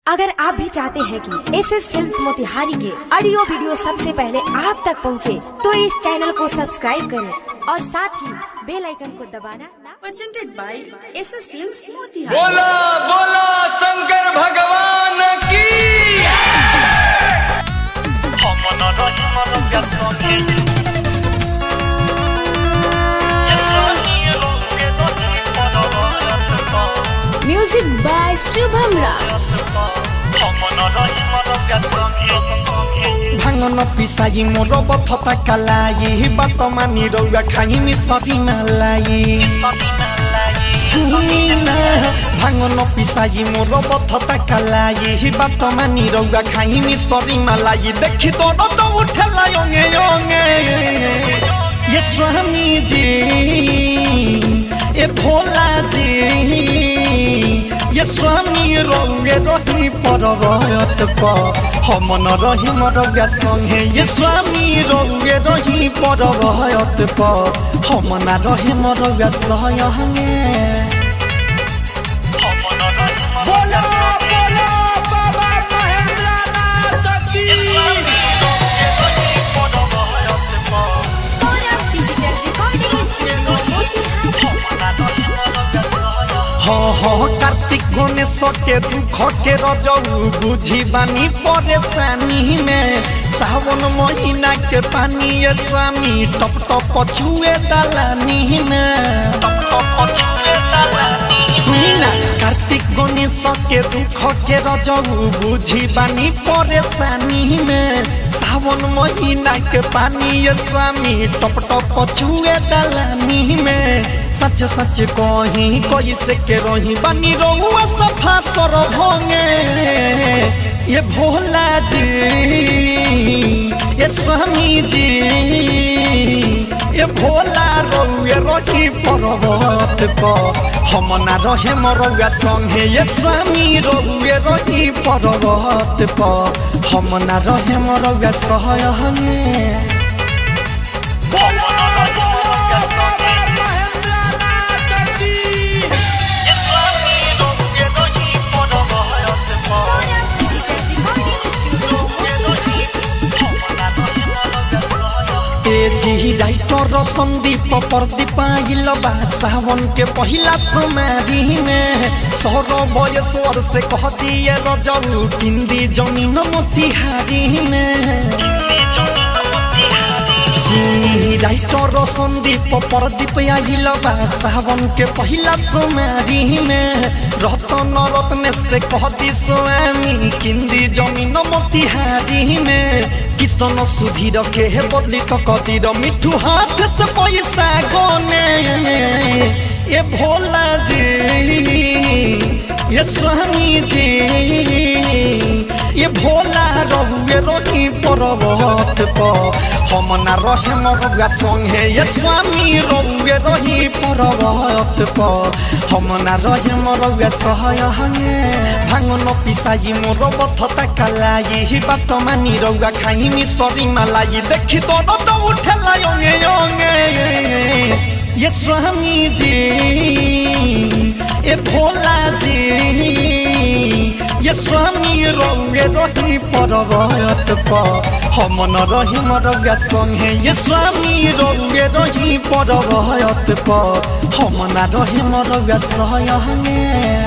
अगर आप भी चाहते हैं कि एसएस फिल्म्स मोतिहारी के ऑडियो वीडियो सबसे पहले आप तक पहुंचे, तो इस चैनल को सब्सक्राइब करें और साथ ही बेल आइकन को दबाना ना। Presented by SS Films Motihari. बोला बोला शंकर भगवान की। म्यूजिक बाय शुभम राज। भांगन पिसाई मोर बथता कालाई बात मानी रौआ खाई मिसरी मलाई सुनी ना भांगन पिसाई मोर बथता कालाई बात मानी रौआ खाई मिसरी मलाई देखी तो उठला योंगे योंगे ये स्वामी जी ए भोला जी ये स्वामी रंगे रही पर्वत पर हम न रही मरगा संगे ये स्वामी रंगे रही पर्वत पर हम न रही मरगा संगे बोला बोला बाबा महेंद्रनाथ की। डिजिटल रिकॉर्डिंग स्टूडियो हाँ कार्तिक गणेश के दुख के रजऊ बुझी बानी परेशानी में सावन महीना के पानी ये स्वामी टप टप छुए दलानी में सुना कार्तिक गणेश के दुख के रजऊ बुझी बानी परेशानी में सावन महीना के पानी ये स्वामी टप टप छुए दलानी में सच सच कहीं कैसे के रही बनी रहुआ सफा सर भोंगे ये भोला जी ये स्वामी जी ये भोला रहुए रही पर्वत पर हम ना रहे मरगा संगे ये स्वामी रहुए रही पर्वत पर हम ना रहे मरगा संगे। जी राइटर संदीप प्रदीप आइल बा सावन के पहिला सोमवारी में सौरभयश्वर से कह दिए रजऊ किंदी जमीन मोतिहारी में राइटर संदीप प्रदीप आइल बा सावन के पहिला सोमवारी में रतन रत्न से कह दी स्वामी किंदी जमीन मोतिहारी में किसन सुधीर के है बदली तो कदीर मिठू हाथ से पैसा गोने ये भोला जी ये स्वामी जी ये भोला रहुए रही पर्वत पर हम ना रहे मरगा संगे ये स्वामी रहुए रही पर्वत पर हम ना रहे मरगा संगे भांगन पिसाई मोर बथता कालाई बात मानी रौआ खाई मिसरी मलाई देखी तो उठला योंगे योंगे ये स्वामी जी ए भोला जी ये स्वामी रंगे रही पर्वत पर हम न रही मरगा संगे ये स्वामी रंगे रही पर्वत पर हम न रही मरगा संगे।